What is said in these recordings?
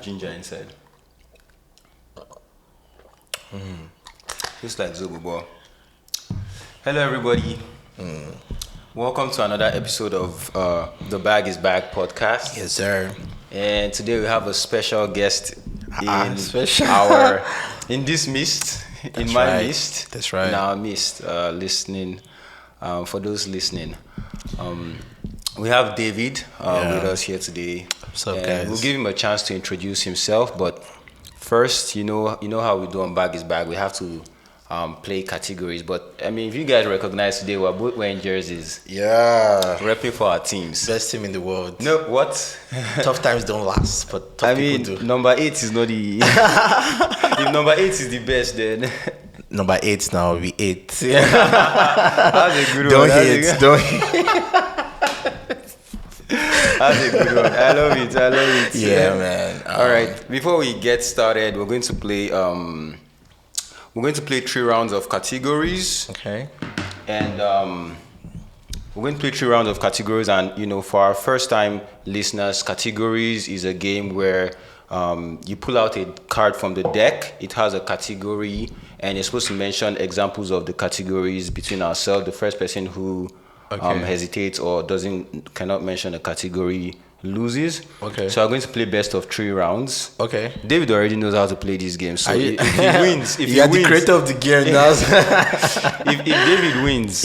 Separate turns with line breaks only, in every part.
ginger inside. Tastes like Zobo ball. Hello, everybody. Welcome to another episode of the Bag is Back podcast.
Yes, sir.
And today we have a special guest in this midst, in my midst.
That's right.
In our midst, listening. For those listening, we have David with us here today.
What's up, guys?
We'll give him a chance to introduce himself, but first, you know how we do on Bag is Bag. We have to play categories. But I mean, if you guys recognize today, we're both wearing jerseys.
Yeah.
Repping for our teams.
Best team in the world.
No, what?
Tough times don't last, but tough people do.
Number 8 is not the. If number 8 is the best, then.
Number 8 now will be 8.
That's a good one.
Don't hate.
That's a good one. I love it.
Yeah, man.
All right. Before we get started, we're going to play 3 rounds of categories.
Okay.
And we're going to play 3 rounds of categories. And for our first time listeners, categories is a game where you pull out a card from the deck. It has a category, and you're supposed to mention examples of the categories between ourselves. The first person who hesitates or cannot mention a category loses. Okay. So I'm going to play best of 3 rounds.
Okay.
David already knows how to play these games. So if he wins,
you are the creator of the game now.
if David wins,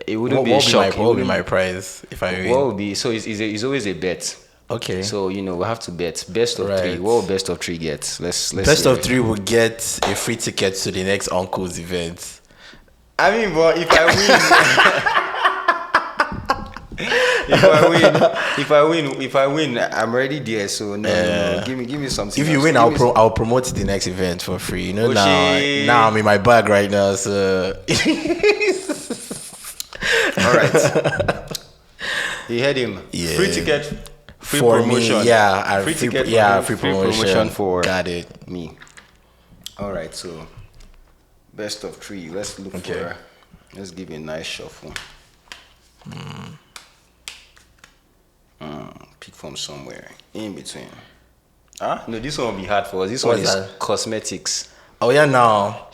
it wouldn't be a shock.
What would be my prize if I win?
What would be? So it's always a bet.
Okay.
So we have to bet best of 3. What will best of 3 get? Let's
best of 3 will get a free ticket to the next uncle's event.
I mean, but if I win, if I win, I'm already there. So no. Give me something.
If you win, I'll promote the next event for free. Now I'm in my bag right now. So
all right. You heard him.
Yeah.
Free ticket. Free
for
promotion.
Me, yeah.
Free ticket.
Free promotion
for
got it.
Me. All right. So best of 3. Let's look for. Let's give it a nice shuffle. Pick from somewhere in between. No, this one will be hard for us. This one is cosmetics.
Oh yeah, now.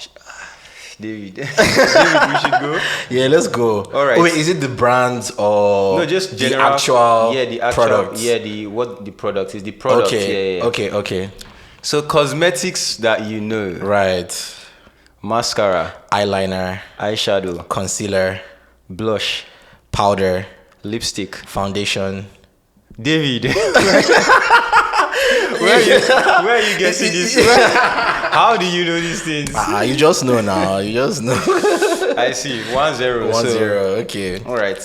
David, we should go.
Yeah, let's go.
All right.
Oh, wait, is it the brands or
no? Just
the actual
product. Yeah, what the product is. The product.
Okay.
Yeah.
Okay.
So cosmetics that you know.
Right.
Mascara,
eyeliner,
eyeshadow,
concealer,
blush,
powder,
lipstick,
foundation.
David, where are you getting this? How do you know these things?
You just know now. You just know.
I see. 1-0.
1-0. Okay.
All right.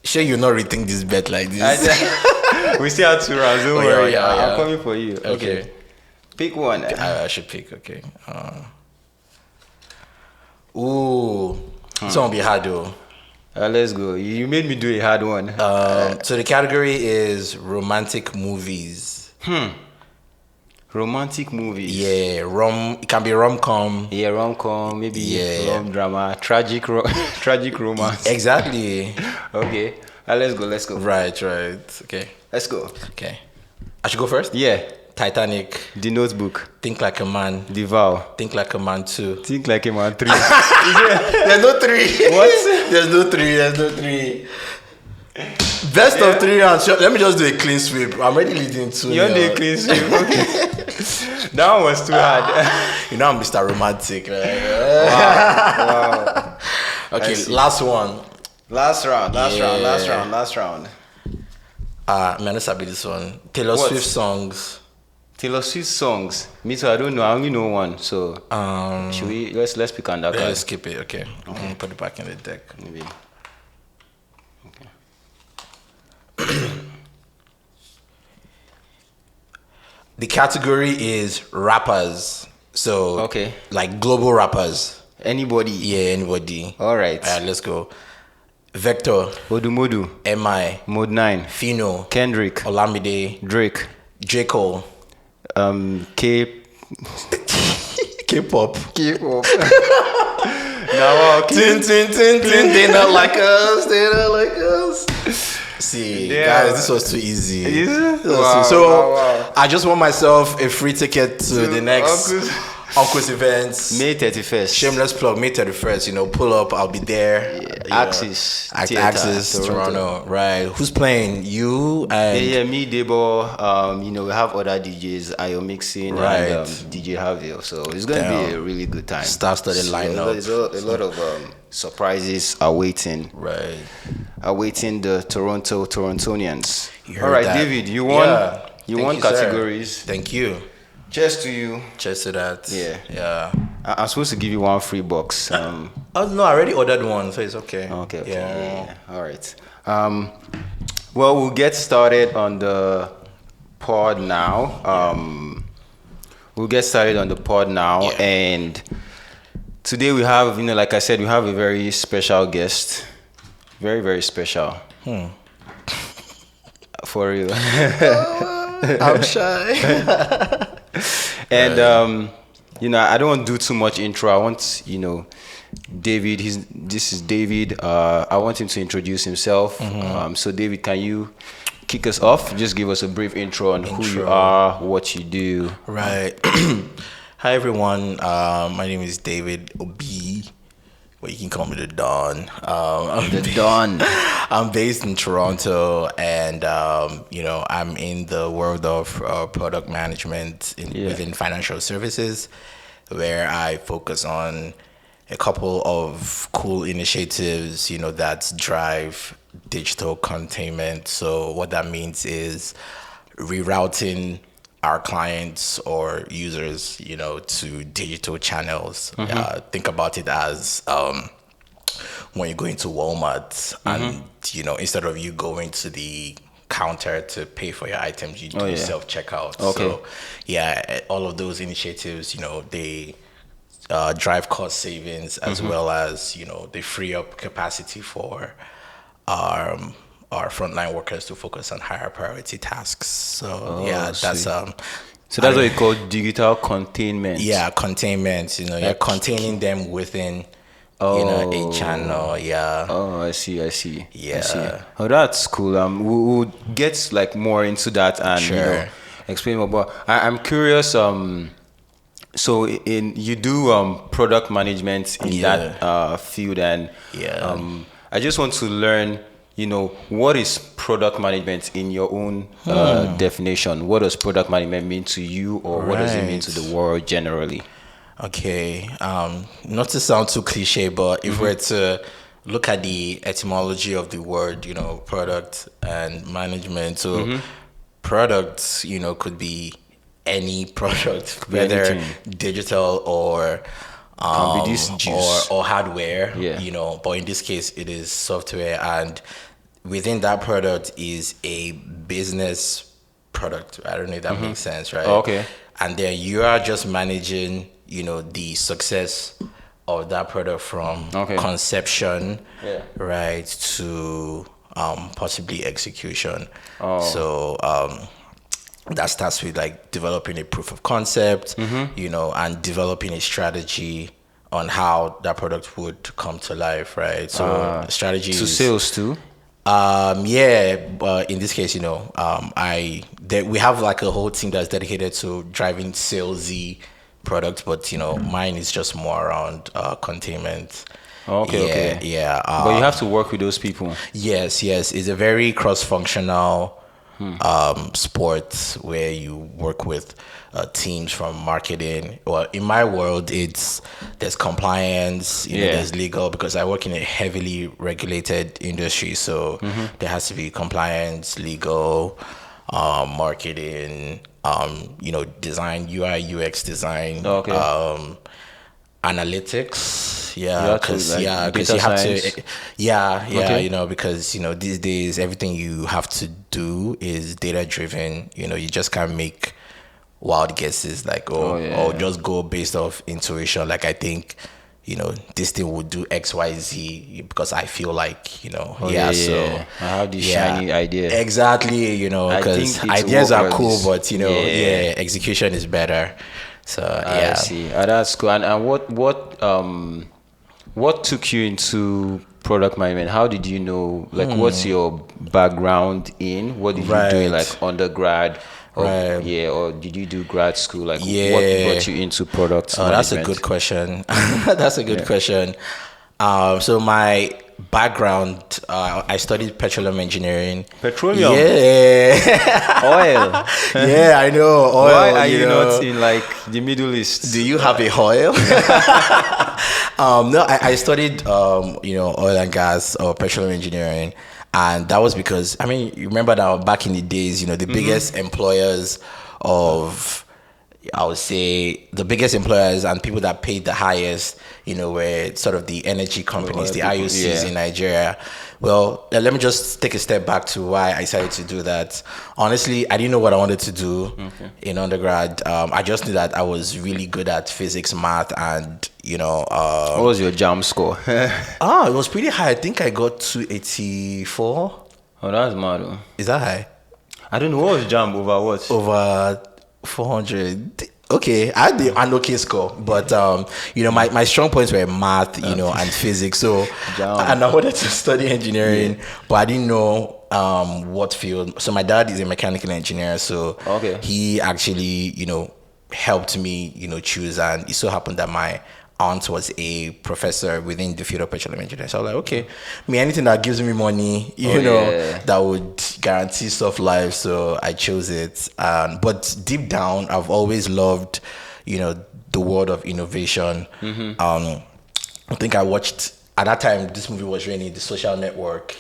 Sure, you're not rethink this bet like this.
We still have 2 rounds. Don't worry.
Yeah.
I'm coming for you. Okay. Pick one.
I should pick. Okay. This one will be hard though.
Let's go. You made me do a hard one.
So the category is romantic movies.
Romantic movies.
Yeah, it can be rom-com.
Yeah, rom-com, maybe rom drama, tragic romance.
Exactly.
Okay. Let's go.
Right. Okay.
Let's go.
Okay. I should go first?
Yeah.
Titanic.
The Notebook.
Think Like a Man.
The Vow.
Think Like a Man 2.
Think Like a Man 3.
There's no 3.
What?
There's no 3. Best of 3 rounds. Let me just do a clean sweep. I'm already leading 2.
You're doing a clean sweep. Okay. That one was too hard.
I'm Mr. Romantic. Right?
Wow.
Okay, last one.
Last round.
Man, let's be this one. Taylor Swift songs.
Taylor Swift songs. Me too. I don't know. I only know one. So should we? Let's pick on that card.
Let's skip it. Okay. Put it back in the deck.
Maybe. Okay.
The category is rappers. So like global rappers.
Anybody?
Yeah, anybody.
All right.
Let's go. Vector.
Odumodu.
MI.
Mode 9.
Fino.
Kendrick.
Olamide.
Drake.
J. Cole.
K-pop.
Now, tin, they not like us. See,
Yeah.
guys, this was too easy.
Is it?
This was
Wow,
too- so
wow.
I just want myself a free ticket to the next Uncle's events.
May 31st.
Shameless plug, May 31st. Pull up. I'll be there.
Axis Theatre,
Axis, Toronto. Right. Who's playing? You and
Yeah, me, Debo. We have other DJs, Ayo Mixing
Right.
and DJ Javier. So it's going to be a really good time.
Star-studded lineup.
There's a lot of surprises awaiting.
right.
Awaiting the Torontonians.
You heard
All right,
that.
David, you won.
Yeah.
You
Thank
won
you, sir.
categories.
Thank you.
Cheers to you.
Cheers to that.
Yeah.
Yeah.
I'm supposed to give you one free box.
Oh no, I already ordered one, so it's okay.
Okay.
Yeah.
All right. Well, we'll get started on the pod now. We'll get started on the pod now,
Yeah.
and today we have, like I said, we have a very special guest. Very, very special. For real.
I'm shy.
And I don't want to do too much intro. I want, David. This is David. I want him to introduce himself. So David, can you kick us off? Just give us a brief intro on who you are, what you do.
Right. Hi everyone. My name is David Obi. Well, you can call me the Don.
Don.
I'm based in Toronto, and I'm in the world of product management within financial services, where I focus on a couple of cool initiatives, that drive digital containment. So what that means is rerouting our clients or users, to digital channels. Think about it as when you go into Walmart and, instead of you going to the counter to pay for your items, you do self-checkout.
Okay.
So, all of those initiatives, they drive cost savings as well as, they free up capacity for our frontline workers to focus on higher priority tasks. So that's
So that's what you call digital containment.
Yeah, containment. You're containing them within a channel. Yeah.
Oh, I see.
Yeah.
I see. Oh, that's cool. We'll get more into that and
Sure.
explain more. But I'm curious. So you do product management in that field, and I just want to learn. What is product management in your own definition? What does product management mean to you, or what does it mean to the world generally?
Okay. Not to sound too cliche, but if we're to look at the etymology of the word, product and management, so products, could be any product, whether
anything.
digital or
Can be this juice.
or hardware,
Yeah.
but in this case it is software, and within that product is a business product. I don't know if that makes sense, right?
Okay.
And then you are just managing, the success of that product from conception, right, to possibly execution. So that starts with like developing a proof of concept, and developing a strategy on how that product would come to life, right? So strategy
To
is,
sales too.
but in this case, we have like a whole team that's dedicated to driving salesy products, but mine is just more around containment.
Okay.
Yeah.
But you have to work with those people.
Yes. It's a very cross-functional sport where you work with teams from marketing. Well, in my world, there's compliance, there's legal, because I work in a heavily regulated industry. So there has to be compliance, legal, marketing, design, UI, UX design, analytics. Because you have to, because these days everything you have to do is data driven. You just can't make wild guesses like or just go based off intuition. Like I think this thing would do XYZ because I feel like So
I have this shiny idea.
Exactly, because ideas are cool, but execution is better. So
I see. That's cool. And what took you into product management, how did you know, like, what's your background in? What did you do in,
Right.
like, undergrad? Or,
Right.
yeah, or did you do grad school? Like, what
Yeah.
brought you into product
Oh, that's a
management?
good question. That's a good
Yeah.
question. So my background, I studied petroleum engineering.
Petroleum,
Yeah.
oil.
Yeah, I know.
Why
Oil,
are
you
you not
know.
in, like, the Middle
Do
East?
you have a oil? No, I studied, oil and gas or petroleum engineering. And that was because, I mean, you remember that back in the days, the biggest employers of, I would say, the biggest employers and people that paid the highest, were sort of the energy companies,
Oil
the
people,
IOCs
yeah.
in Nigeria. Well, let me just take a step back to why I decided to do that. Honestly, I didn't know what I wanted to do in undergrad. I just knew that I was really good at physics, math, and
What was your jam score?
it was pretty high. I think I got 284.
Oh, that's mad. Oh.
Is that high?
I don't know, what was jam over what?
Over 400. Okay, I had an okay score, but my strong points were math, and physics. So,
Damn.
and I wanted to study engineering, but I didn't know what field. So my dad is a mechanical engineer, so
Okay.
he actually helped me choose, and it so happened that my aunt was a professor within the field of petroleum engineering. So I was like, okay, anything that gives me money,
Yeah.
that would guarantee soft life. So I chose it. But deep down, I've always loved, the world of innovation. I think I watched at that time. This movie was really The Social Network.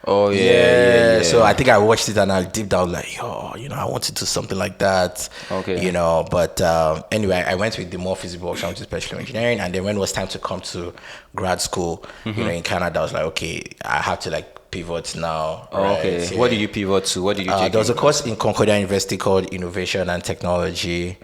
Oh, yeah.
So I think I watched it and I deep down like, I want to do something like that.
Okay.
But anyway, I went with the more feasible option, which is petroleum engineering. And then when it was time to come to grad school, in Canada, I was like, okay, I have to like pivot now.
Oh,
right?
okay.
Yeah.
What did you pivot to? What did you take?
There was a course in Concordia University called Innovation and Technology.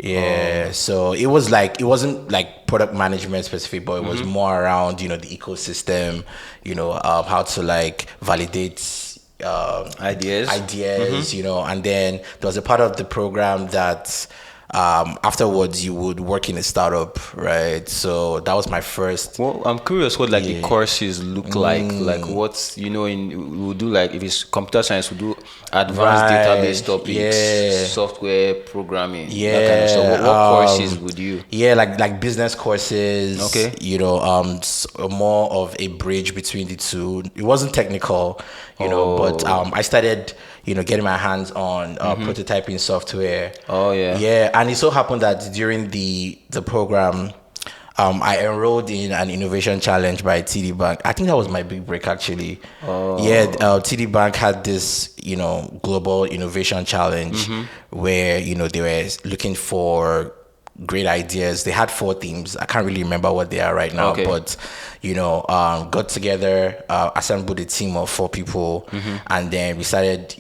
Yeah, so it wasn't like product management specific, but it was more around the ecosystem, how to like validate
Ideas?
and then there was a part of the program that afterwards you would work in a startup, right? So that was my first.
Well, I'm curious what, like, the courses look like what's, we'll do, like, if it's computer science, we'll do advanced
Right,
database topics,
yeah.
software programming, that kind of
Yeah,
stuff. What courses would you?
Yeah, like business courses.
Okay.
More of a bridge between the two. It wasn't technical, but I started, getting my hands on prototyping software.
Oh, yeah.
Yeah, and it so happened that during the program, I enrolled in an innovation challenge by TD Bank. I think that was my big break, actually.
Oh.
Yeah, TD Bank had this, global innovation challenge where, they were looking for great ideas. They had 4 themes. I can't really remember what they are right now,
Okay.
but, got together, assembled a team of 4 people, and then we started,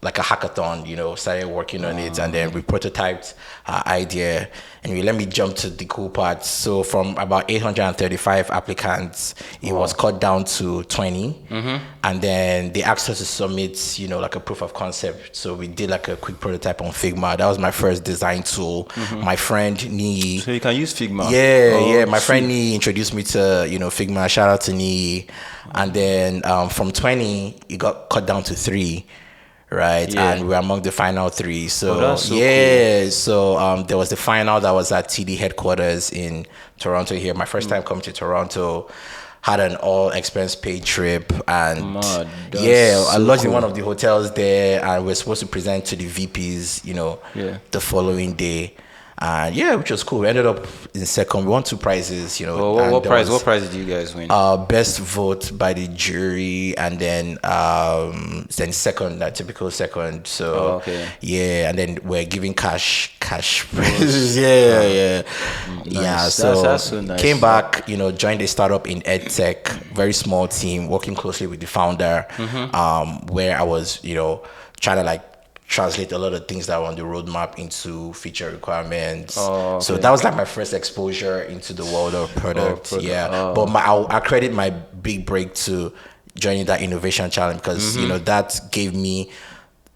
like a hackathon, started working on it, and then we prototyped our idea. And let me jump to the cool part. So from about 835 applicants, it was cut down to 20. And then they asked us to submit, like a proof of concept. So we did like a quick prototype on Figma. That was my first design tool. My friend Nii.
So you can use Figma.
Yeah. My friend Nii introduced me to, Figma. Shout out to Nii. And then from 20, it got cut down to 3. Right,
Yeah.
and we're among the final 3. So,
that's so
so there was the final that was at TD headquarters in Toronto here. My first time coming to Toronto, had an all expense paid trip, and
Mad, that's
I
so
lodged in
cool.
one of the hotels there, and we're supposed to present to the VPs, the following day. And which was cool. We ended up in second. We won 2 prizes,
Oh,
and
what
there
prize?
was,
What prize did you guys win?
best vote by the jury, and then second, that typical second. So
okay.
and then we're giving cash prizes. Yeah.
Nice.
So,
That's so nice.
came back, joined a startup in EdTech, very small team, working closely with the founder, where I was, trying to like translate a lot of things that were on the roadmap into feature requirements.
Oh, okay.
So that was like my first exposure into the world of product. But I credit my big break to joining that innovation challenge because that gave me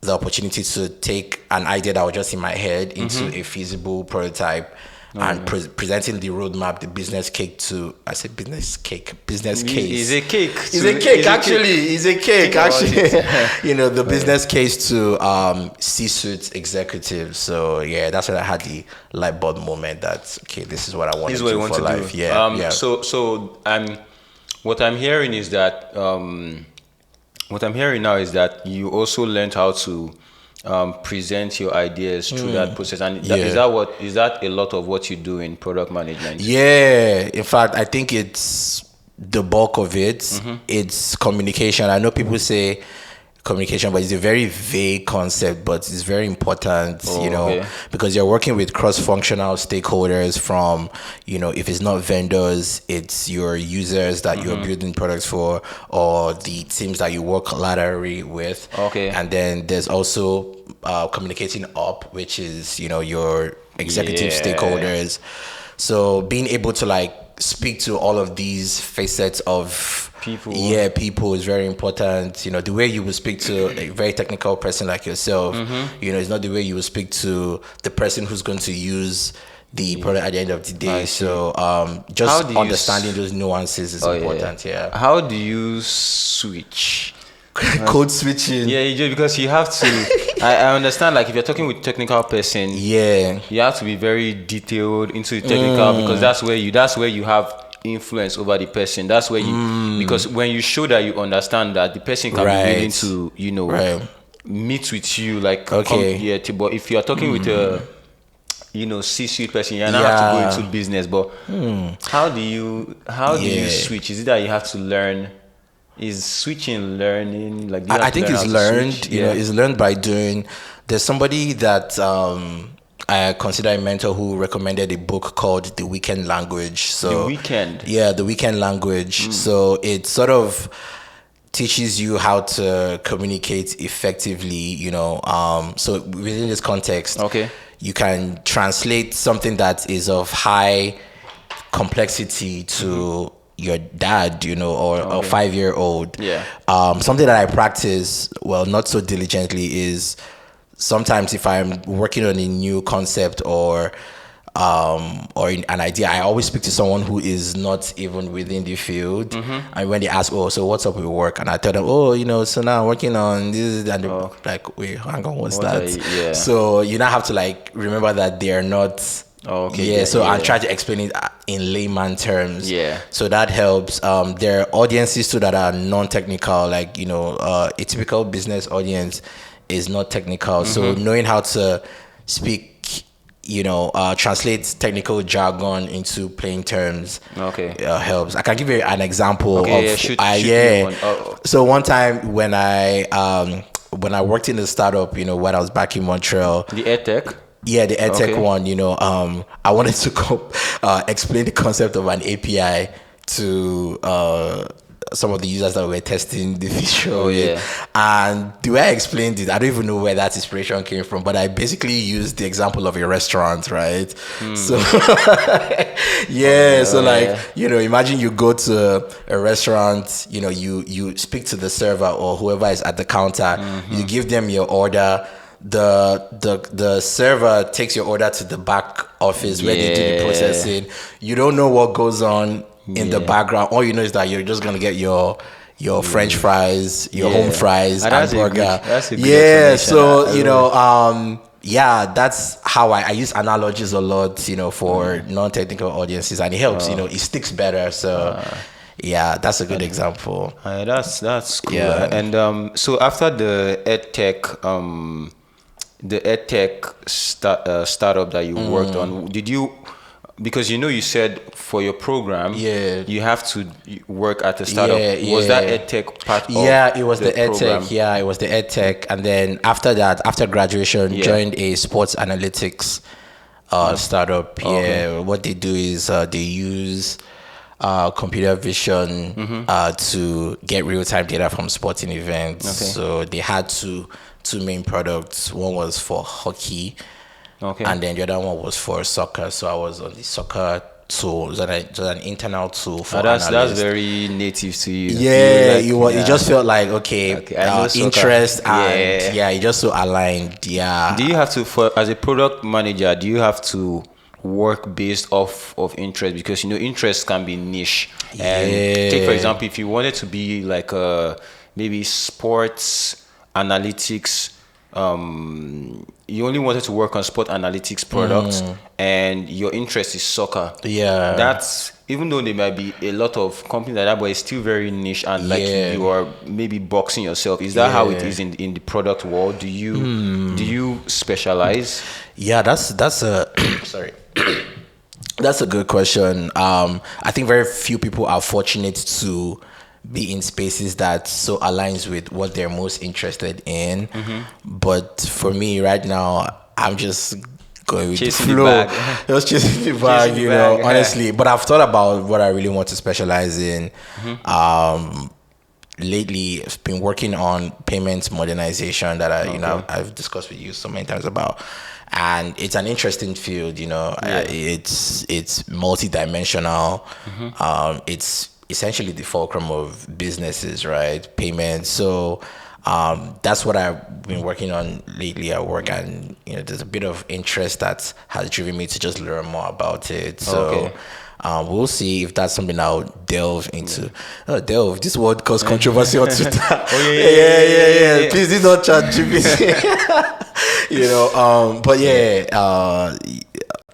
the opportunity to take an idea that was just in my head into a feasible prototype and presenting the roadmap, the business cake to, I said business cake, business case.
Is a cake.
It's a cake, actually. It's a cake, actually. You know, the business case to C-suite executives. So yeah, that's when I had the light bulb moment that, okay, this is what I want to do for life. Yeah.
So what I'm hearing is that what I'm hearing now is that you also learned how to present your ideas through that process, and is that a lot of what you do in product management?
Yeah, in fact, I think it's the bulk of it. It's communication. I know people say communication, but it's a very vague concept, but it's very important, because you're working with cross-functional stakeholders from, if it's not vendors, it's your users that you're building products for, or the teams that you work laterally with.
Okay.
And then there's also communicating up, which is, your executive stakeholders. So being able to speak to all of these facets of people is very important. The way you would speak to a very technical person like yourself, it's not the way you would speak to the person who's going to use the product at the end of the day. So just understanding those nuances is important. Yeah.
How do you switch?
Code switching.
Yeah, because you have to. I understand. Like if you're talking with a technical person, you have to be very detailed into the technical, because that's where you have influence over the person. That's where you because when you show that you understand that, the person can be willing to meet with you but if you are talking with a C-suite person, you don't have to go into business. But how do you switch? Is it that you have to learn? Is switching learning?
I think it's learned. It's learned by doing. There's somebody that I consider a mentor who recommended a book called The Weekend Language. So
The Weekend.
Yeah, The Weekend Language. So it sort of teaches you how to communicate effectively. So within this context, you can translate something that is of high complexity to your dad, or a 5-year-old. Something that I practice, not so diligently, is sometimes if I'm working on a new concept or an idea, I always speak to someone who is not even within the field. And when they ask, so what's up with work? And I tell them, so now I'm working on this, and they're like, wait, hang on, what's that? So you now have to remember that they are not. I try to explain it in layman terms. So that helps. There are audiences too that are non-technical, a typical business audience is not technical. So knowing how to speak, translate technical jargon into plain terms helps. I can give you an example So one time when I worked in the startup, when I was back in Montreal,
the EdTech.
Yeah, the EdTech one, I wanted to explain the concept of an API to some of the users that were testing the feature. And the way I explained it, I don't even know where that inspiration came from, but I basically used the example of a restaurant, right? So, imagine you go to a restaurant, you speak to the server or whoever is at the counter, you give them your order. The server takes your order to the back office where they do the processing. You don't know what goes on in the background. All you know is that you're just gonna get your French fries, your home fries, and burger.
That's a good
so that's how I use analogies a lot, for non-technical audiences, and it helps. It sticks better. So. That's a good example.
That's cool. And so after the EdTech startup that you worked on, did you? Because you said for your program, you have to work at a startup. Was that EdTech part of
it was the EdTech. Yeah, it was the EdTech. And then after that, after graduation, joined a sports analytics startup. What they do is they use computer vision to get real-time data from sporting events. So they had two main products. One was for hockey, and then the other one was for soccer. So I was on the soccer tool. It was an internal tool for analysts.
That's very native to you.
It just felt like interest and it just so aligned.
Do you have to, as a product manager, do you have to work based off of interest, because interest can be niche. And take for example, if you wanted to be like maybe sports analytics, you only wanted to work on sport analytics products, and your interest is soccer.
Yeah.
That's, even though there might be a lot of companies like that, but it's still very niche, and like you are maybe boxing yourself. Is that how it is in the product world? Do you specialize?
Yeah, that's a sorry. That's a good question. I think very few people are fortunate to be in spaces that so aligns with what they're most interested in. But for me right now, I'm just going with
Chasing
the
the
flow.
bag.
Just chasing the bag,
Chasing the bag, yeah.
honestly. But I've thought about what I really want to specialize in. Lately, I've been working on payments modernization that I've discussed with you so many times about. And it's an interesting field, it's multidimensional. It's essentially the fulcrum of businesses, right? Payments. So that's what I've been working on lately at work, and there's a bit of interest that has driven me to just learn more about it. So we'll see if that's something I'll delve into. Delve. This word caused controversy on Twitter. Yeah. Please do not chat GPT. But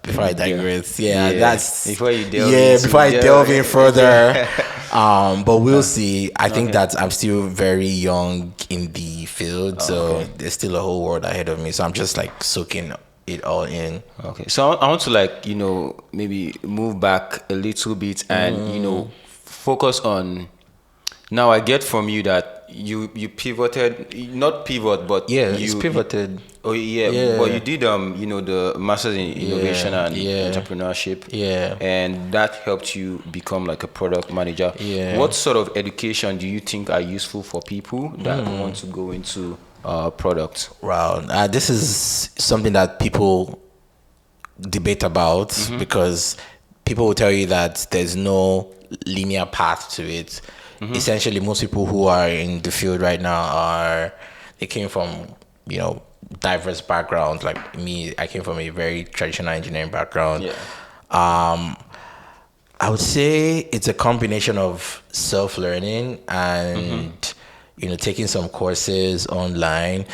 before I digress, that's
before you delve
before I delve in further. But we'll see. I think that I'm still very young in the field, so there's still a whole world ahead of me. So I'm just like soaking it all in.
Okay, so I want to maybe move back a little bit and focus on. Now I get from you that you pivoted, not pivot, but
it's pivoted.
But you did the masters in innovation and entrepreneurship, and that helped you become like a product manager. What sort of education do you think are useful for people that want to go into products?
Wow, this is something that people debate about, because people will tell you that there's no linear path to it. Essentially, most people who are in the field right now they came from diverse backgrounds. Like me, I came from a very traditional engineering background. I would say it's a combination of self-learning and taking some courses online.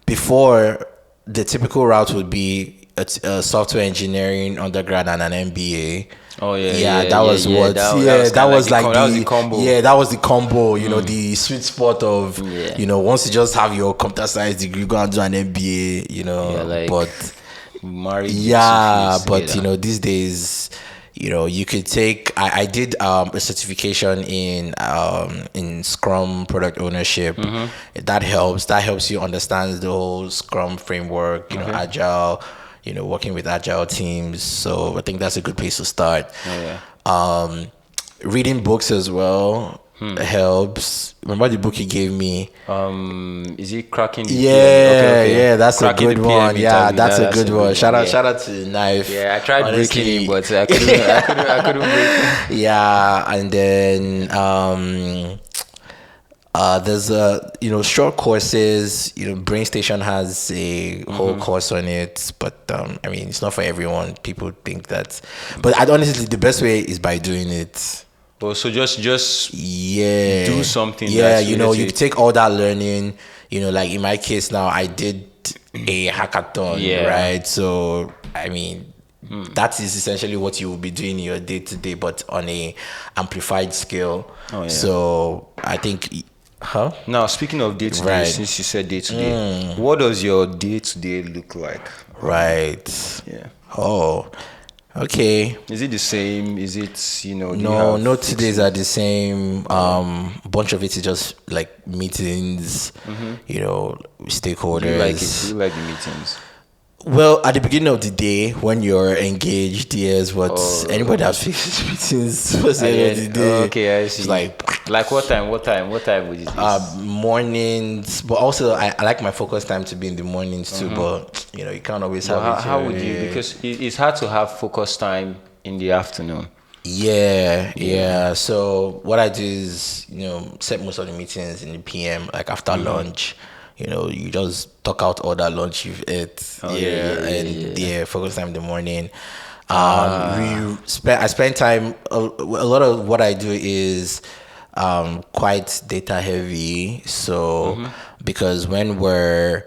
Before, the typical route would be a software engineering undergrad and an MBA. That was the
combo.
That was the combo. The sweet spot of once you just have your computer science degree, go and do an MBA. But these days, you could take. I did a certification in Scrum product ownership. That helps you understand the whole Scrum framework. Agile. Working with agile teams. So I think that's a good place to start. Reading books as well helps. Remember the book you gave me?
Is it Cracking the
PM? That's Cracking a good one. That's a good one. Shout out to Knife.
I tried breaking it, but I couldn't break it.
And then there's short courses. BrainStation has a whole course on it, but it's not for everyone. People think that, but honestly, the best way is by doing it.
Oh, so just do something.
You take all that learning. Like in my case now, I did a hackathon, right? So that is essentially what you will be doing in your day to day, but on a amplified scale. So I think.
Now, speaking of day to day, since you said day to day, what does your day to day look like?
Right. Oh, okay.
Is it the same? Is it
No, no 2 days are the same. Bunch of it is just like meetings. Stakeholders.
Do you like the meetings?
Well, at the beginning of the day, when you're engaged, yes, but anybody that fixes meetings towards the end of the day.
Okay, I see.
It's like
what time would it be?
Mornings, but also I like my focus time to be in the mornings too, but you can't always have it.
How would you? Because it's hard to have focus time in the afternoon.
Yeah. So what I do is, set most of the meetings in the PM, like after lunch. You just talk out all that lunch you've ate. Focus time in the morning. I spend time. A lot of what I do is quite data heavy. So because when we're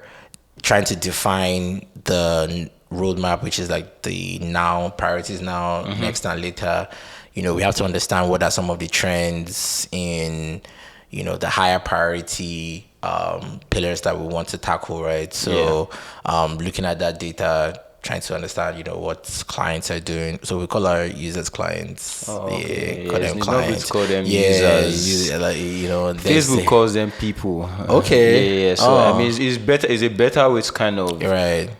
trying to define the roadmap, which is like the now priorities now, next and later, we have to understand what are some of the trends in the higher priority pillars that we want to tackle, right? So looking at that data, trying to understand what clients are doing. So we call our users clients.
Okay.
Call them
It's not good
clients.
to call them users. Facebook calls them people.
Okay.
Yeah. So I mean, it's better. Is it better with kind of
right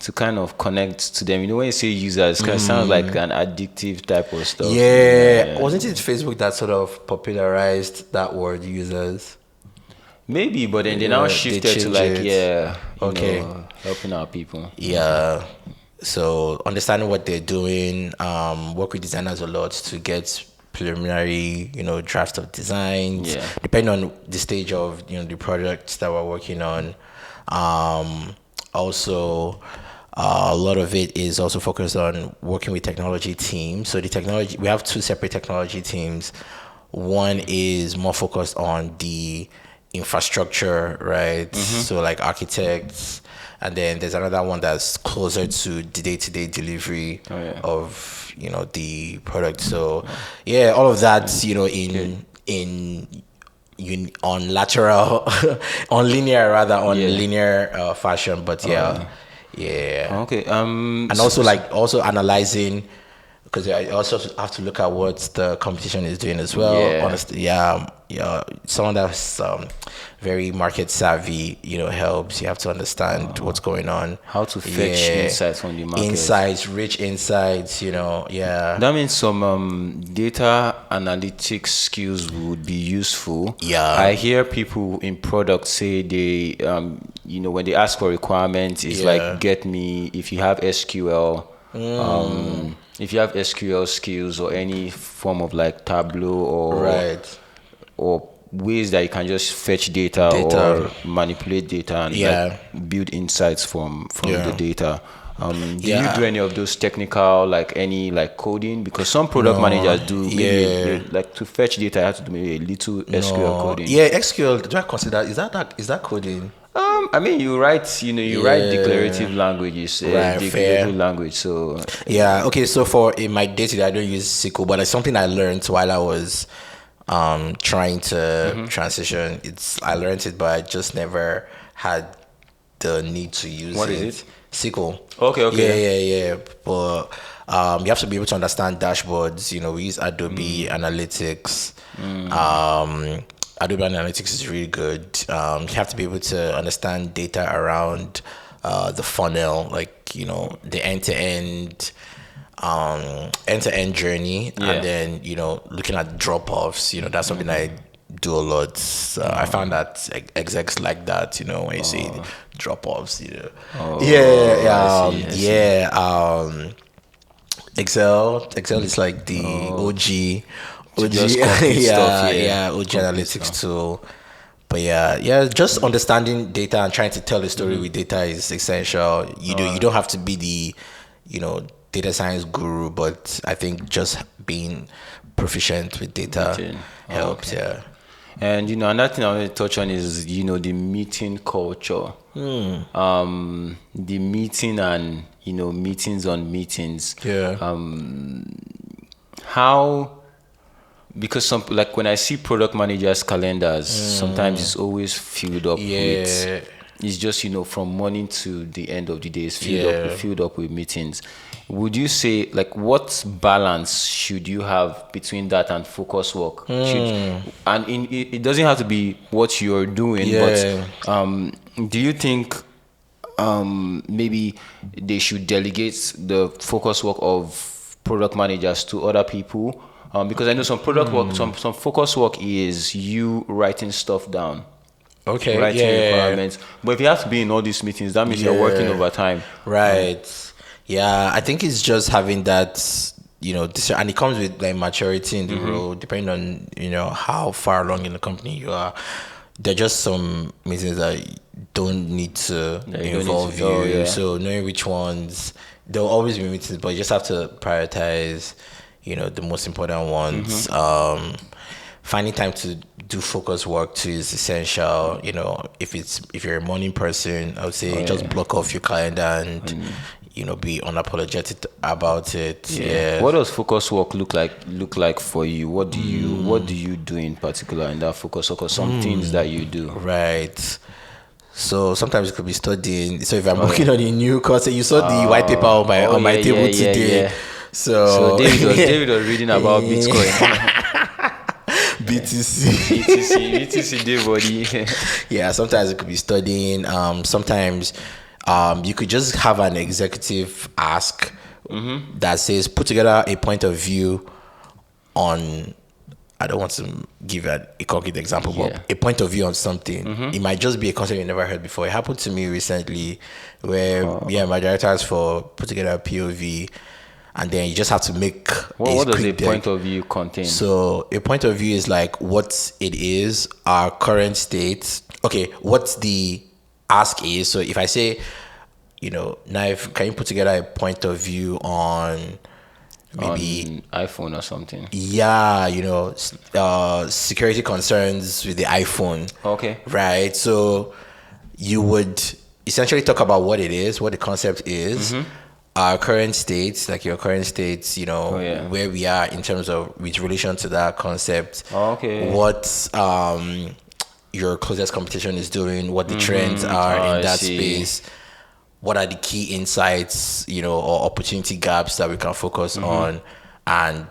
to kind of connect to them? When you say users, it kind of sounds like an addictive type of stuff.
Yeah. Wasn't it Facebook that sort of popularized that word, users?
Maybe, but then they now shifted to like helping our people.
Yeah. So understanding what they're doing, work with designers a lot to get preliminary, draft of designs.
Yeah.
Depending on the stage of the projects that we're working on. Also, a lot of it is also focused on working with technology teams. So we have two separate technology teams. One is more focused on the infrastructure, right? So like architects, and then there's another one that's closer to the day-to-day delivery of the product. So all of that on lateral on linear fashion, but
okay.
And also analyzing, because I also have to look at what the competition is doing as well. Honestly, someone that's very market savvy, helps. You have to understand what's going on,
how to fetch insights from the market.
Rich insights.
That means some data analytics skills would be useful. I hear people in product say they when they ask for requirements, it's like, get me if you have SQL. If you have SQL skills or any form of like Tableau or ways that you can just fetch data. Or manipulate data and like build insights from the data. Do you do any of those technical, like any like coding? Because some product managers do. Maybe like to fetch data, I have to do maybe a little SQL coding.
SQL. Do I consider is that coding?
I mean, you write declarative languages, declarative language. So
okay. So in my day-to-day, I don't use SQL, but it's something I learned while I was trying to transition. I learned it, but I just never had the need to use it.
What is it?
SQL.
Okay.
Yeah. But you have to be able to understand dashboards. We use Adobe Analytics. Adobe Analytics is really good. You have to be able to understand data around the funnel, like the end-to-end journey, and then looking at drop-offs. That's something I do a lot. I found that execs like that. When you say drop-offs, Excel is like the OG. OG analytics tool. But just understanding data and trying to tell a story with data is essential. You don't have to be the data science guru, but I think just being proficient with data helps.
And another thing I want to touch on is the meeting culture. The meeting and meetings on meetings. How, because like when I see product managers' calendars, sometimes it's always filled up with. It's just from morning to the end of the day, it's filled up with meetings. Would you say, like, what balance should you have between that and focus work? It doesn't have to be what you're doing, but do you think maybe they should delegate the focus work of product managers to other people? Because I know some product work, some focus work is you writing stuff down.
Okay.
Writing requirements. But if you have to be in all these meetings, that means you're working overtime.
Right. I think it's just having that, and it comes with like maturity in the role, depending on, how far along in the company you are. There are just some meetings that don't need to involve you. So knowing which ones there'll always be meetings, but you just have to prioritize, the most important ones. Finding time to do focus work too is essential. If you're a morning person, I would say just block off your calendar and be unapologetic about it. Yeah.
What does focus work look like for you? What do you do in particular in that focus work, or some things that you do?
Right. So sometimes it could be studying. So if I'm working on a new course, you saw the white paper on my table today. So
David was reading about Bitcoin. BTC, David.
Yeah, sometimes it could be studying. Sometimes you could just have an executive ask that says, put together a point of view on, I don't want to give a concrete example, but a point of view on something. It might just be a concept you never heard before. It happened to me recently where my director asked for put together a POV, and then you just have to make
what does a point of view contain?
So a point of view is like what it is, our current state. Okay, what the ask is. So if I say, Naif, can you put together a point of view on maybe
on iPhone or something?
Yeah, security concerns with the iPhone.
Okay.
Right. So you would essentially talk about what it is, what the concept is. Our current states, like your current states, where we are in terms of with relation to that concept. What your closest competition is doing, what the trends are in that space, what are the key insights, or opportunity gaps that we can focus on, and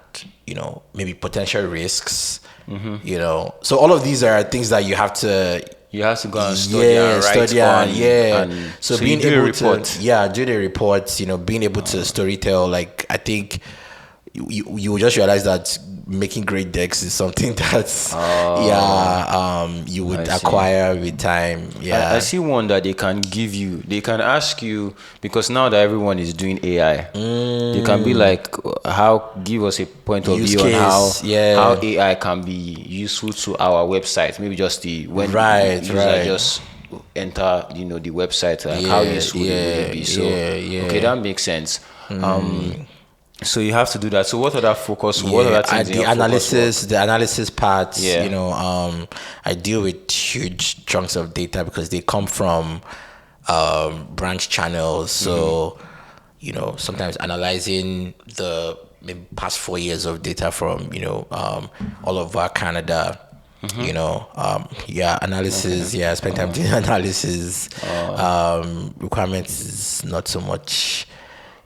maybe potential risks. So all of these are things that you have to go and study and write. So being able to do the reports, being able to storytell, like I think you will just realize that making great decks is something that's you would acquire with time.
I see one that they can ask you, because now that everyone is doing AI, they can be like, give us a point of view on how AI can be useful to our website. Maybe just user just enter the website, how useful would it be. So that makes sense. So you have to do that. So what other focus? What other things?
The analysis part. I deal with huge chunks of data because they come from branch channels. So sometimes analyzing the maybe past 4 years of data from all over Canada. Analysis. I spend time doing analysis. Requirements is not so much.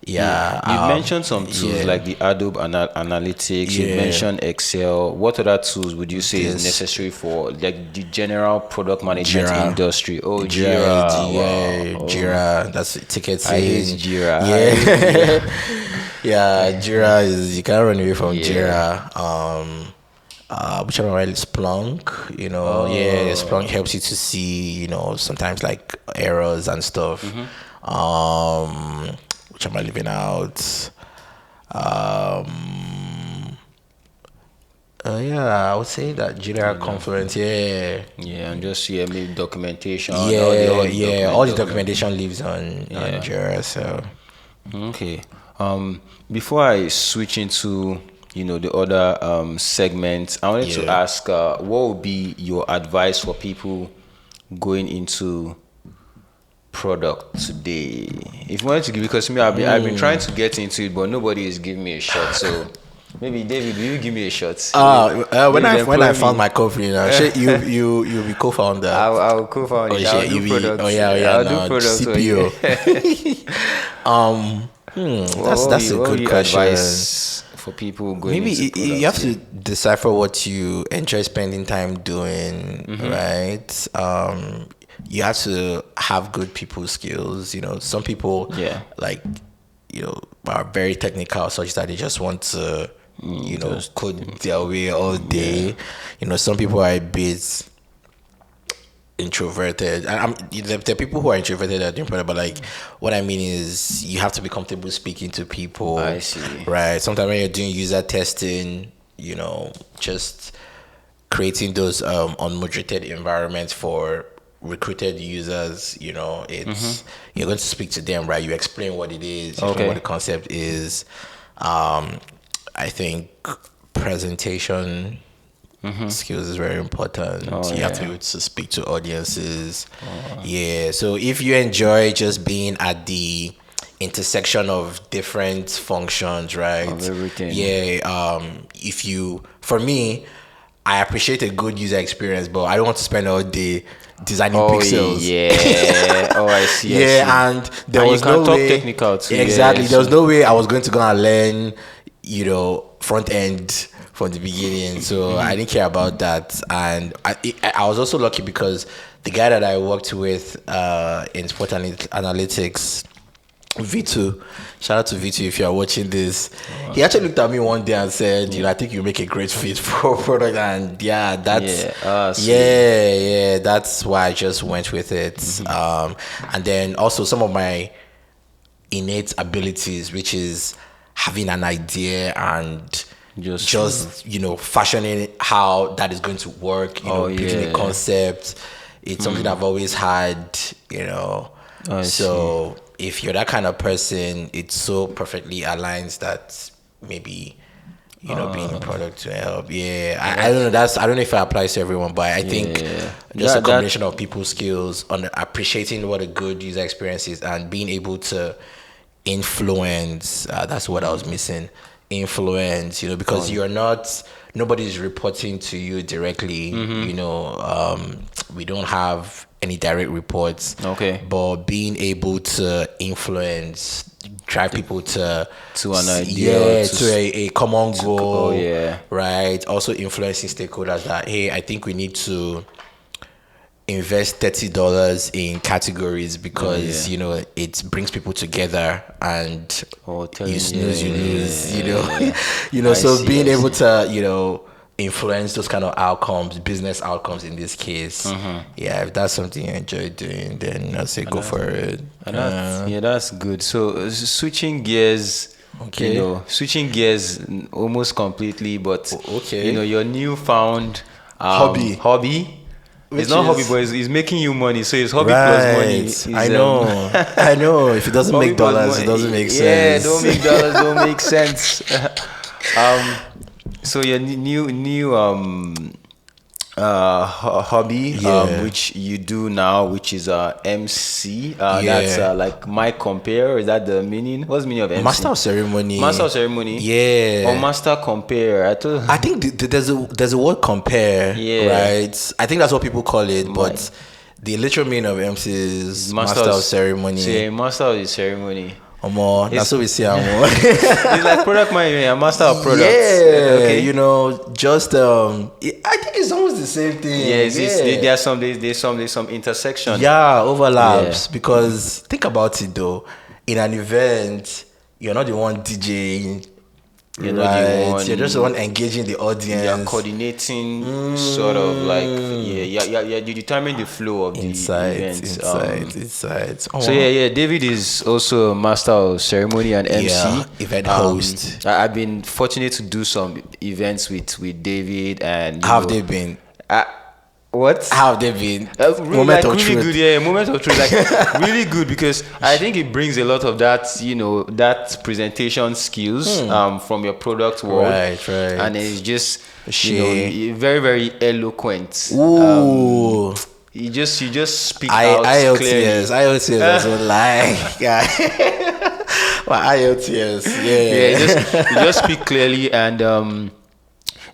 You
mentioned some tools like the Adobe Analytics. You mentioned Excel. What other tools would you say is necessary for like the general product management industry? Jira.
Jira. That's ticketing.
I hate Jira.
Jira is, you can't run away from Jira. Which one, right? Splunk. Splunk helps you to see, sometimes like errors and stuff. Which am I leaving out? I would say that Jira, Confluence,
and just maybe documentation.
All the documentation lives on Jira. So
okay. Before I switch into the other segments, I wanted to ask, what would be your advice for people going into product today? If you wanted to give, because me, I've been trying to get into it, but nobody is giving me a shot. So maybe David, will you give me a shot?
When I found my company, you'll be co-founder.
I'll co-found it. I'll do product. I'll do product.
CPO. That's a good question.
Advice for people going
maybe
into product?
You have to decipher what you enjoy spending time doing, right? You have to have good people skills. Some people are very technical, such that they just want to code their way all day. Some people are a bit introverted, and there are people who are introverted that are doing product, but what I mean is you have to be comfortable speaking to people.
I see.
Right. Sometimes when you're doing user testing, just creating those unmoderated environments for recruited users, it's you're going to speak to them, right? You explain what it is, you explain what the concept is. I think presentation skills is very important. You have to be able to speak to audiences. Yeah. So if you enjoy just being at the intersection of different functions, right?
Of everything.
Yeah. For me, I appreciate a good user experience, but I don't want to spend all day designing pixels.
Yeah. I see.
And there was no way.
Technical too.
Exactly.
Yeah,
there was no way I was going to go and learn, front end from the beginning. So I didn't care about that. And I was also lucky because the guy that I worked with in sport analytics, V2, shout out to V2 if you are watching this. He actually looked at me one day and said, I think you make a great fit for product. And that's why I just went with it. And then also some of my innate abilities, which is having an idea and just fashioning how that is going to work, building a concept. It's something I've always had, so if you're that kind of person, it so perfectly aligns that maybe being in product to help. I don't know, I don't know if it applies to everyone, but I think just a combination of people's skills on appreciating what a good user experience is and being able to influence, that's what I was missing. Influence, because nobody's reporting to you directly. We don't have any direct reports. But being able to influence, drive people to
an idea,
to a common goal, right? Also influencing stakeholders that, hey, I think we need to invest $30 in categories because it brings people together, and you snooze, you lose. So being able to influence those kind of outcomes, business outcomes in this case. If that's something you enjoy doing, then I'd say go for it.
That's good. So switching gears. Switching gears almost completely, but your newfound hobby. It's not hobby, but it's making you money. So it's hobby plus money. It's,
I know. If it doesn't make dollars, it doesn't make sense.
Don't make dollars, don't make sense. So your new hobby, which you do now, which is MC. That's like mic compare. Is that the meaning? What's the meaning of MC?
Master of ceremony.
Master of ceremony.
Yeah.
Or master compare.
I think there's a word compare. Right. I think that's what people call it, but the literal meaning of MC is master of ceremony.
So master of the ceremony.
That's what we see.
It's like product management, master of products.
Just I think it's almost the same thing.
There's some intersection.
Overlaps. Because think about it though, in an event, you're not the one DJing. You're just the one engaging the audience.
You're coordinating, sort of like you determine the flow of the event.
Insights.
So David is also a master of ceremony and MC,
event host.
I've been fortunate to do some events with David, and
how have they been?
What?
How have they been?
Moment of truth. Moment of truth. Like really good, because I think it brings a lot of that, that presentation skills from your product world.
Right.
And it's just very, very eloquent.
Ooh.
You just speak out clearly.
IOTS doesn't lie. My IOTS.
You just speak clearly, and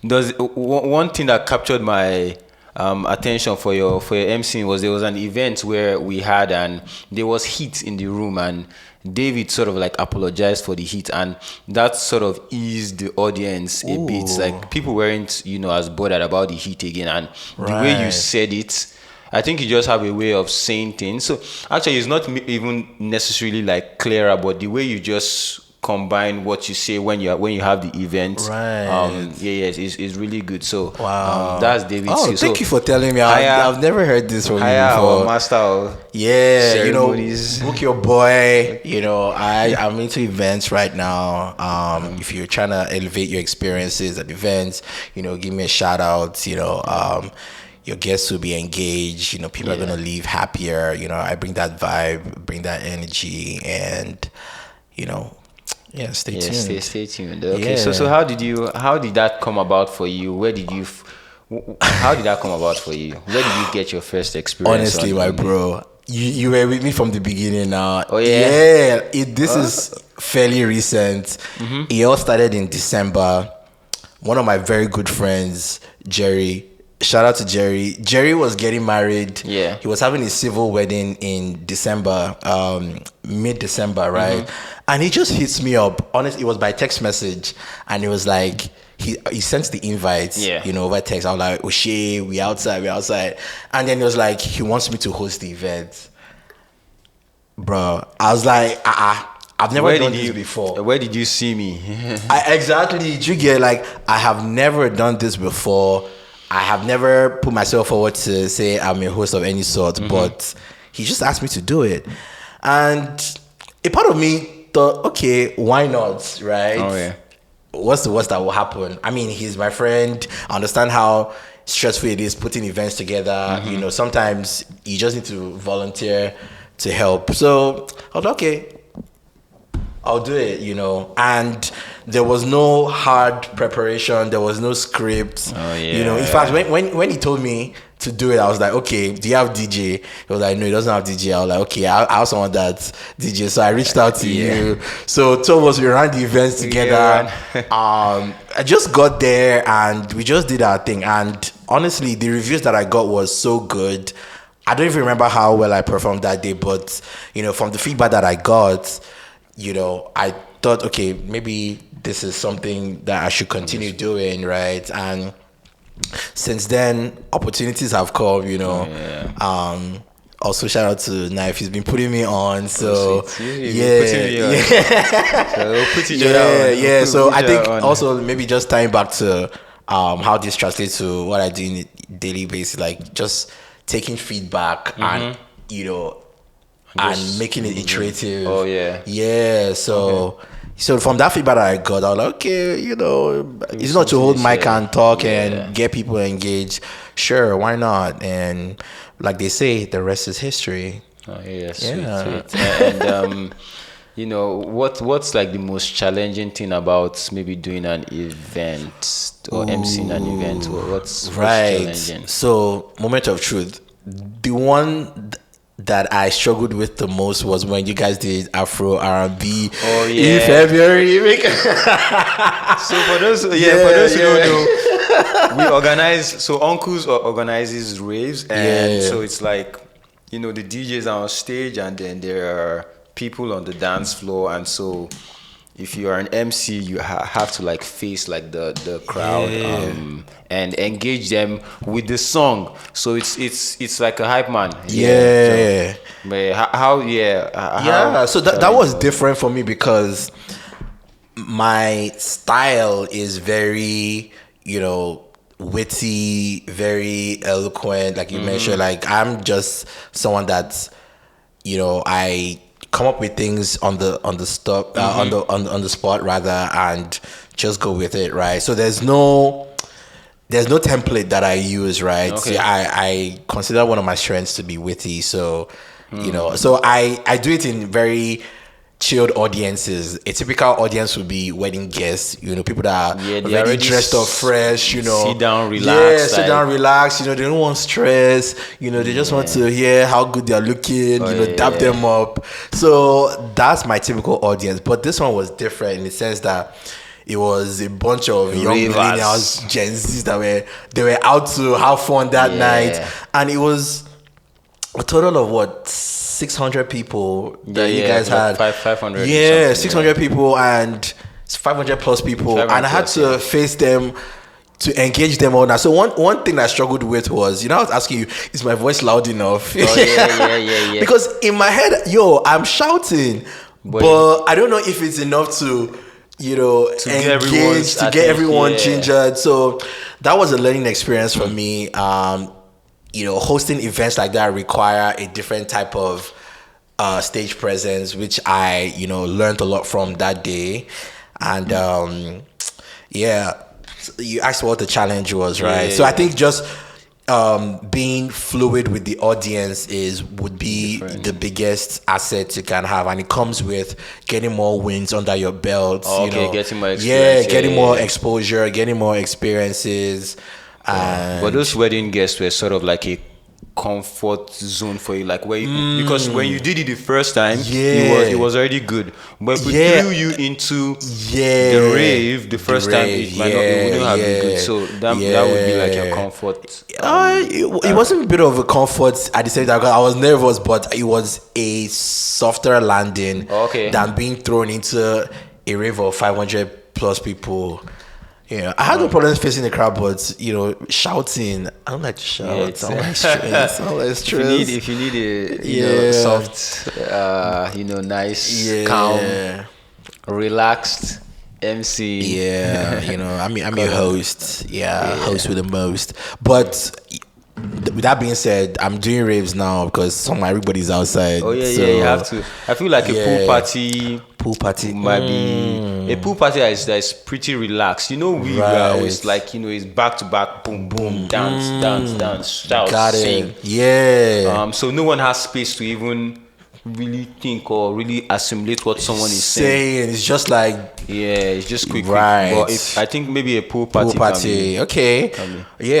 there's one thing that captured my attention for your MC was there was an event where we had, and there was heat in the room, and David sort of like apologized for the heat, and that sort of eased the audience a bit. Like people weren't as bothered about the heat again, and the way you said it, I think you just have a way of saying things. So actually it's not even necessarily like clearer, but the way you just combine what you say when you have the event, is really good. So that's David.
Thank you for telling me. I've never heard this from you before.
Master of ceremonies.
Book your boy. I'm into events right now. If you're trying to elevate your experiences at events, give me a shout out. your guests will be engaged. People are gonna leave happier. I bring that vibe, bring that energy, and stay tuned.
Stay tuned. Okay, so how did that come about for you? How did that come about for you? Where did you get your first experience?
Honestly, my bro, you were with me from the beginning now.
Oh yeah.
This is fairly recent. It all started in December. One of my very good friends, Jerry. Shout out to Jerry. Jerry was getting married.
Yeah.
He was having his civil wedding in December, mid-December, right? And he just hits me up. Honestly, it was by text message, and it was like he sent the invites, over text. I was like, O'Shea, we outside. And then it was like he wants me to host the event. Bro, I was like, I've never done this before.
Where did you see me?
Exactly. You get like, I have never done this before. I have never put myself forward to say I'm a host of any sort, but he just asked me to do it. And a part of me thought, okay, why not, right?
Oh, yeah.
What's the worst that will happen? I mean, he's my friend. I understand how stressful it is putting events together. Sometimes you just need to volunteer to help. So I was like, okay, I'll do it, and there was no hard preparation. There was no script.
Oh, yeah.
In fact, when he told me to do it, I was like, okay, do you have DJ? He was like, no, he doesn't have DJ. I was like, okay, I have someone that's DJ. So I reached out to you. So two of us, we ran the events together. I just got there and we just did our thing. And honestly, the reviews that I got was so good. I don't even remember how well I performed that day, but, from the feedback that I got, I thought, okay, maybe this is something that I should continue doing, right? And since then, opportunities have come, Also, shout out to Knife. He's been putting me on. So,
So
I think also maybe just tying back to how this translates to what I do on a daily basis, like just taking feedback and, and making it iterative.
Oh yeah.
Yeah. So from that feedback that I got, I was like, okay, it's not to hold mic and talk and get people engaged. Sure, why not? And like they say, the rest is history.
Oh yeah, sweet. And what's like the most challenging thing about maybe doing an event or emceeing an event? What's challenging?
So, moment of truth. The one that I struggled with the most was when you guys did Afro R&B in February.
So for those who don't know, we organize. So Uncles organizes raves, and so it's like, the DJs are on stage, and then there are people on the dance floor, and so if you are an MC, you have to like face like the crowd and engage them with the song. So it's like a hype man.
Yeah.
So, but
so that was different for me because my style is very, witty, very eloquent. Like you mentioned, like I'm just someone that's, I come up with things on the spot rather, and just go with it, right? So there's no template that I use, right?
Okay.
So I consider one of my strengths to be witty, so so I do it in very chilled audiences. A typical audience would be wedding guests, people that are already dressed up fresh,
sit down, relax.
They don't want stress, they just want to hear how good they're looking, dap them up. So that's my typical audience. But this one was different in the sense that it was a bunch of young millennials, Gen Zs they were out to have fun that night, and it was a total of 600 people that you guys had.
500.
600 people and 500 plus people, and I had to face them to engage them all. Now, so one thing I struggled with was, I was asking you, is my voice loud enough?
Yeah.
Because in my head, I'm shouting, but I don't know if it's enough to engage, to get everyone gingered. So that was a learning experience for me. Hosting events like that require a different type of stage presence, which I, learned a lot from that day. And you asked what the challenge was, right? So I think just being fluid with the audience would be
Different.
the biggest asset you can have, and it comes with getting more wins under your belt.
Okay, getting more experience.
getting more exposure, getting more experiences.
But those wedding guests were sort of like a comfort zone for you, like where you, because when you did it the first time, it was already good. But if we threw you into the rave the first time, it might not, it wouldn't have been good. So that would be like your comfort.
It wasn't a bit of a comfort at the same time because I was nervous, but it was a softer landing than being thrown into a rave of 500 plus people. Yeah, I had no problems facing the crowd, but shouting. I don't like to shout. I don't like stress.
If you need a soft, nice, calm, relaxed MC.
Yeah, I'm a host. Host with the most. But with that being said, I'm doing raves now because everybody's outside.
Oh yeah, you have to. I feel like a pool party might be a pool party that is pretty relaxed. We are always like it's back to back, boom boom, dance, shout, sing.
Yeah.
So no one has space to even really think or really assimilate what someone is saying.
It's just like
it's just quick.
Right.
But I think maybe a pool party.
Okay.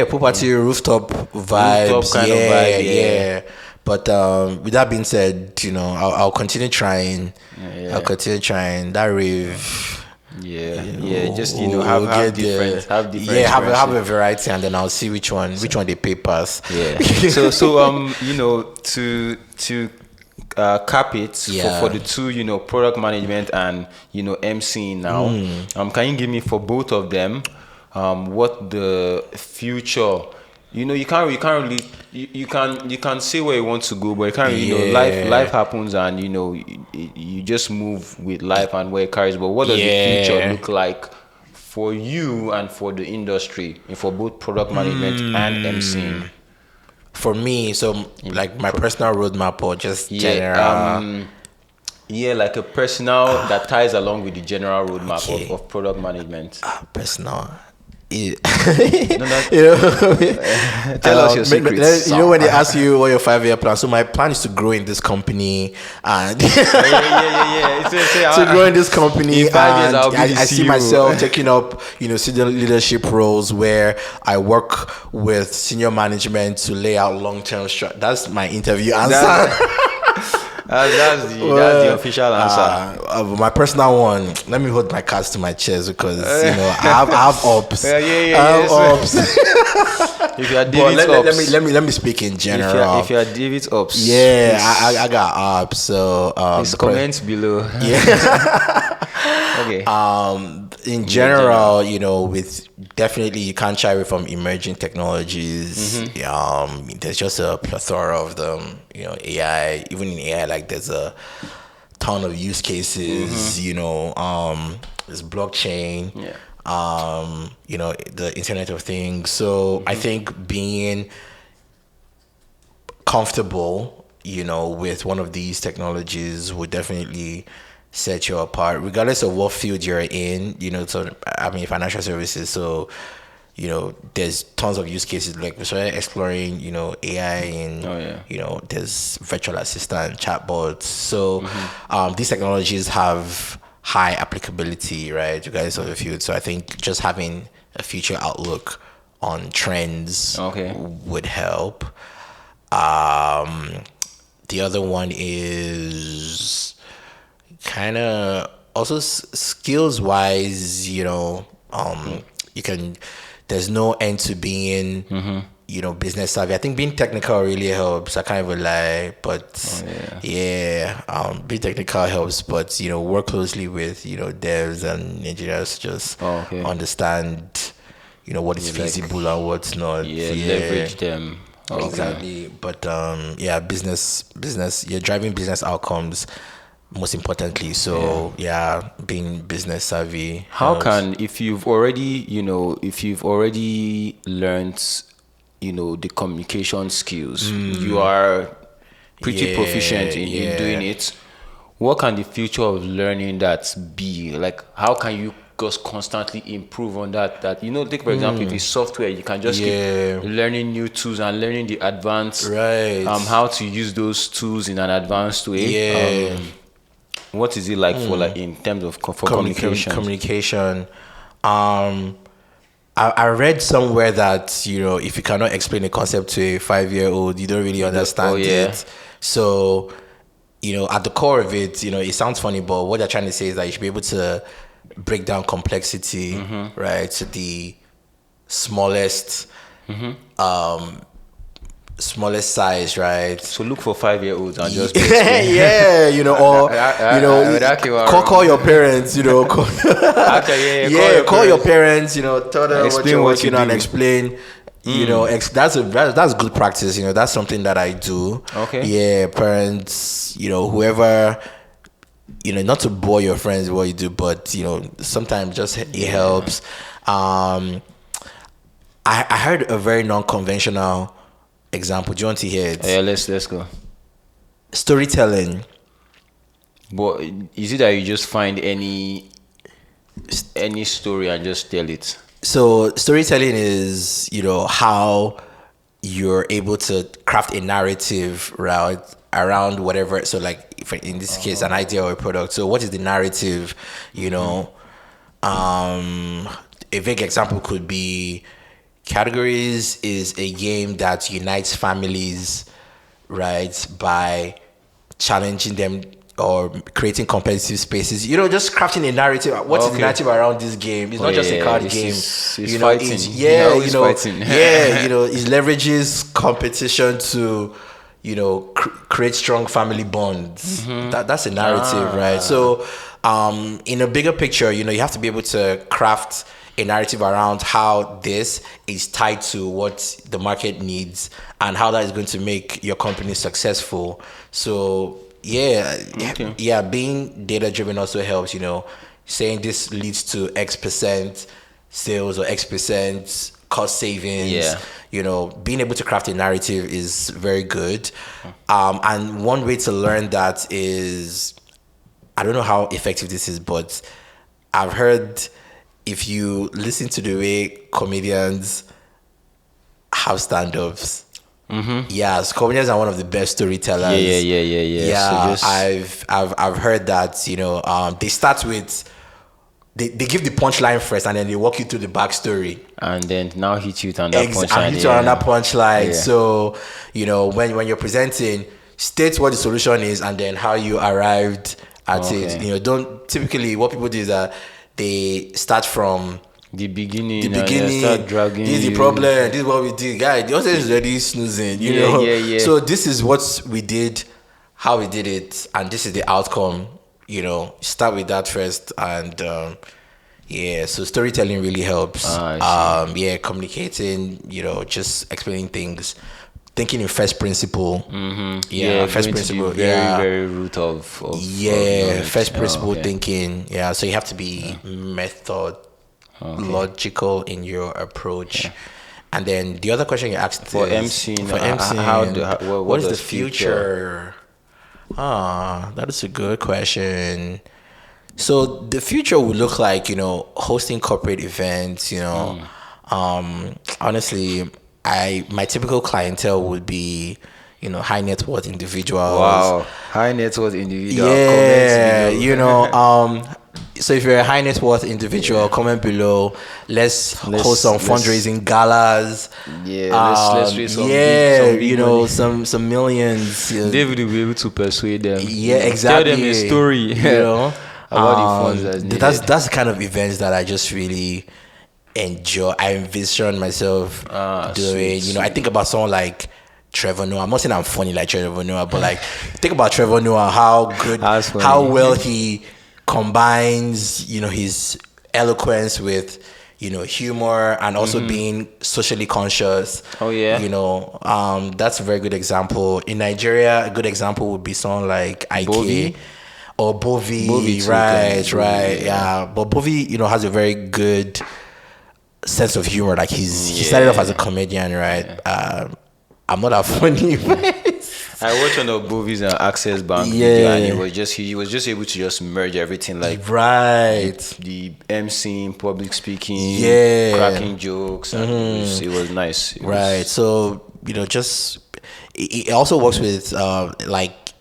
Pool party, rooftop vibes.
Rooftop kind of vibe.
But with that being said, I'll continue trying. I'll continue trying that rave.
Just have different.
Have a variety, and then I'll see which one they pay pass.
To cap it for the two, product management and MCing now. Can you give me for both of them what the future? You can't really you can say where you want to go, but you can't really life happens, and you just move with life and where it carries. But what does the future look like for you and for the industry, and for both product management and MCing?
For me, so like my personal roadmap or just general.
Like a personal that ties along with the general roadmap of product management.
Personal.
Tell us your secrets.
When they ask you what your 5-year plan, so my plan is to grow in this company and to grow in this company.
In 5 years,
I see myself taking up senior leadership roles where I work with senior management to lay out long-term strategy. That's my interview answer.
That's the official answer.
My personal one. Let me hold my cards to my chest because I have ops. I have ops.
If you are David Ops,
let me speak in general.
If you are David Ops,
I got ops. So
please comment below. Okay.
In general, with definitely you can't shy away from emerging technologies. There's just a plethora of them. AI, even in AI, like there's a ton of use cases. There's blockchain. The Internet of Things. So I think being comfortable, with one of these technologies would definitely set you apart, regardless of what field you're in. So financial services. So there's tons of use cases. Like we started exploring, AI and there's virtual assistant, chatbots. So these technologies have high applicability, right? Regardless of the field. So I think just having a future outlook on trends would help. The other one is kind of also skills wise, you can, there's no end to being, business savvy. I think being technical really helps. I can't even lie, but being technical helps, but, work closely with, devs and engineers, just understand, what is feasible and what's not.
Leverage them.
Exactly. But, business, you're driving business outcomes most importantly. So being business savvy.
How can, if you've already learned, the communication skills, you are pretty proficient in doing it. what can the future of learning that be? Like, how can you just constantly improve on that? That, you know, take for example, if it's software, you can just keep learning new tools and learning the advanced, how to use those tools in an advanced way. What is it like for like in terms of for communication?
I read somewhere that, you know, if you cannot explain a concept to a 5-year-old, you don't really understand it. So, you know, at the core of it, you know, it sounds funny, but what they're trying to say is that you should be able to break down complexity, right, to the smallest, smallest size, right?
So look for 5-year-olds and just
yeah, you know, or you know, call your parents, you know, call your parents, you know, tell them
explain
what you know, and
do.
explain. You know, that's good practice. You know, that's something that I do.
Okay.
Yeah, parents, you know, whoever, you know, not to bore your friends what you do, but you know, sometimes just it helps. I heard a very non-conventional example. Do you want to hear it?
Yeah, let's go.
Storytelling.
But is it that you just find any story and just tell it?
So storytelling is, you know, how you're able to craft a narrative around whatever. So like in this case, an idea or a product. So what is the narrative? You know, a vague example could be Categories is a game that unites families, right, by challenging them or creating competitive spaces. You know, just crafting a narrative. What is the narrative around this game? It's not just a card game.
It's
you know,
fighting.
It's
fighting.
You know, it leverages competition to, you know, create strong family bonds. That's a narrative, right? So, in a bigger picture, you know, you have to be able to craft a narrative around how this is tied to what the market needs and how that is going to make your company successful. So being data driven also helps, you know, saying this leads to X% sales or X% cost savings. You know, being able to craft a narrative is very good. And one way to learn that is, I don't know how effective this is, but I've heard if you listen to the way comedians have stand-ups, yes, comedians are one of the best storytellers.
Yeah.
So I've heard that, you know, they start with they give the punchline first, and then they walk you through the backstory,
and then now hit you with another
punchline. So, you know, when you're presenting, state what the solution is, and then how you arrived at it. You know, don't typically what people do is that they start from
the beginning,
start dragging. This is the problem. This is what we did, guys. The audience is already snoozing. You know. So this is what we did, how we did it, and this is the outcome. You know, start with that first, and so storytelling really helps. Communicating. You know, just explaining things. Thinking in first principle. First principle.
Very root of
first principle thinking. So you have to be methodological in your approach. And then the other question you asked
for
MC, what is the future? That is a good question. So the future will look like, you know, hosting corporate events. You know, honestly, my typical clientele would be, you know, high net worth individuals.
Wow, high net worth individual.
Yeah, you know, so if you're a high net worth individual, comment below. Let's host some fundraising galas.
Let's raise some
big money. some millions.
David will be able to persuade them.
Yeah, exactly.
Tell them a story.
You know,
about the funds that's
the kind of events that I just really enjoy. I envision myself doing. You know, I think about someone like Trevor Noah. I'm not saying I'm funny like Trevor Noah, but like think about Trevor Noah, how well he combines, you know, his eloquence with, you know, humor and also being socially conscious. You know, that's a very good example. In Nigeria, a good example would be someone like Ike or Bovi. Right. Yeah, but Bovi, you know, has a very good sense of humor. Like he started off as a comedian, right? I'm not that funny.
I watched one of Bovie's Access Bank video, and he was just able to just merge everything, like
right,
the MCing, public speaking,
yeah,
cracking jokes, and it was nice.
Right. So just it also works with like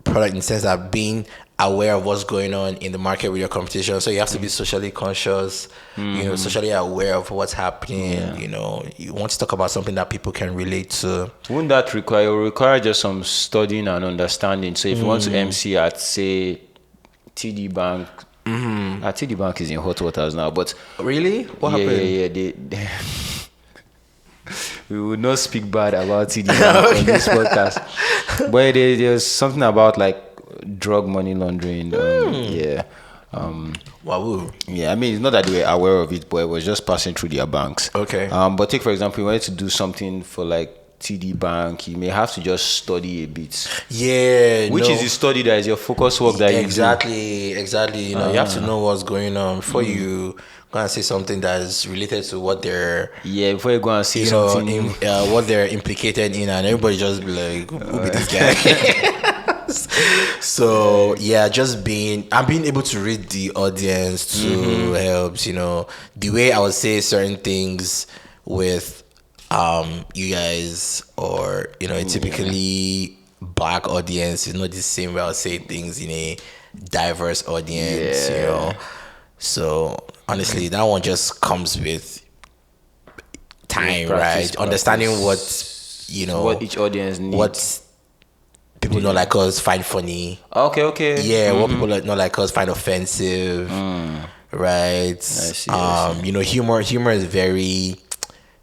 product in the sense that being aware of what's going on in the market with your competition. So you have to be socially conscious, socially aware of what's happening. You want to talk about something that people can relate to.
Wouldn't that require just some studying and understanding? So if you want to MC at, say, TD Bank, TD Bank is in hot waters now, but
really, what happened?
They we would not speak bad about TD Bank on this podcast, but there's something about like drug money laundering.
Wow.
Yeah, I mean, it's not that they were aware of it, but it was just passing through their banks.
Okay.
But take, for example, you wanted to do something for like TD Bank, you may have to just study a bit.
Yeah.
Which is the study that is your focus work that
Exactly. You have to know what's going on before you go and say something that is related to what they're...
Yeah, before you go and say something...
what they're implicated in, and everybody just be like, who be this guy? So just being able to read the audience too helps. The way I would say certain things with you guys, or a typically black audience is not the same way I would say things in a diverse audience. So honestly, that one just comes with time, right? Understanding what
each audience needs.
What people not like us find funny.
Okay.
Yeah, what people not like us find offensive. Right. I see. Humor is very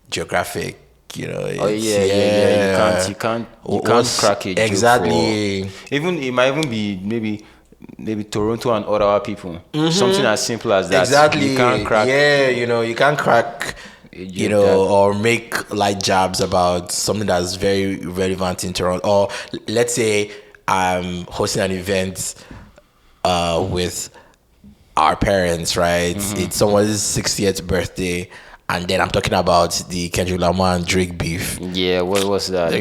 geographic. You
can't crack it.
Exactly.
It might even be maybe Toronto and Ottawa people. Something as simple as that.
Exactly.
You can't crack.
Yeah, you can't crack. Or make light jabs about something that's very relevant in Toronto. Or let's say I'm hosting an event with our parents, right? It's someone's 60th birthday, and then I'm talking about the Kendrick Lamar and Drake beef.
Yeah, what was that?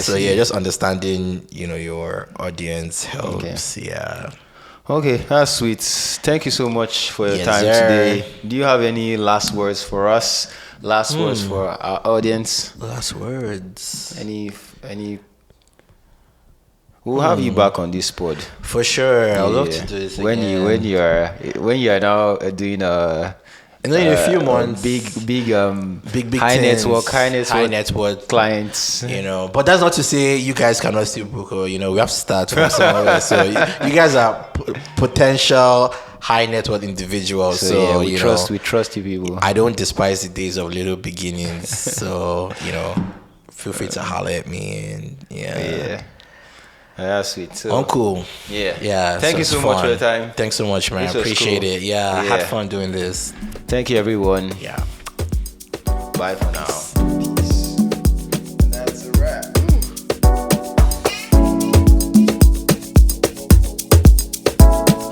So just understanding, your audience helps. Okay. Yeah.
Okay, that's sweet. Thank you so much for your time today. Do you have any last words for us? Last words for our audience?
Last words.
Any? We'll have you back on this pod
for sure. I'd love to do this
when
again.
when you are now doing
in a few months,
big high net worth clients.
But that's not to say you guys cannot still book. Or we have to start from somewhere. So you guys are potential high net worth individuals. So
we trust you people.
I don't despise the days of little beginnings. So feel free to holler at me and
yeah. That's sweet. So,
Uncle.
Yeah. Thank you so much for your time.
Thanks so much, man. I appreciate it. Yeah, I had fun doing this.
Thank you, everyone.
Yeah.
Bye for now.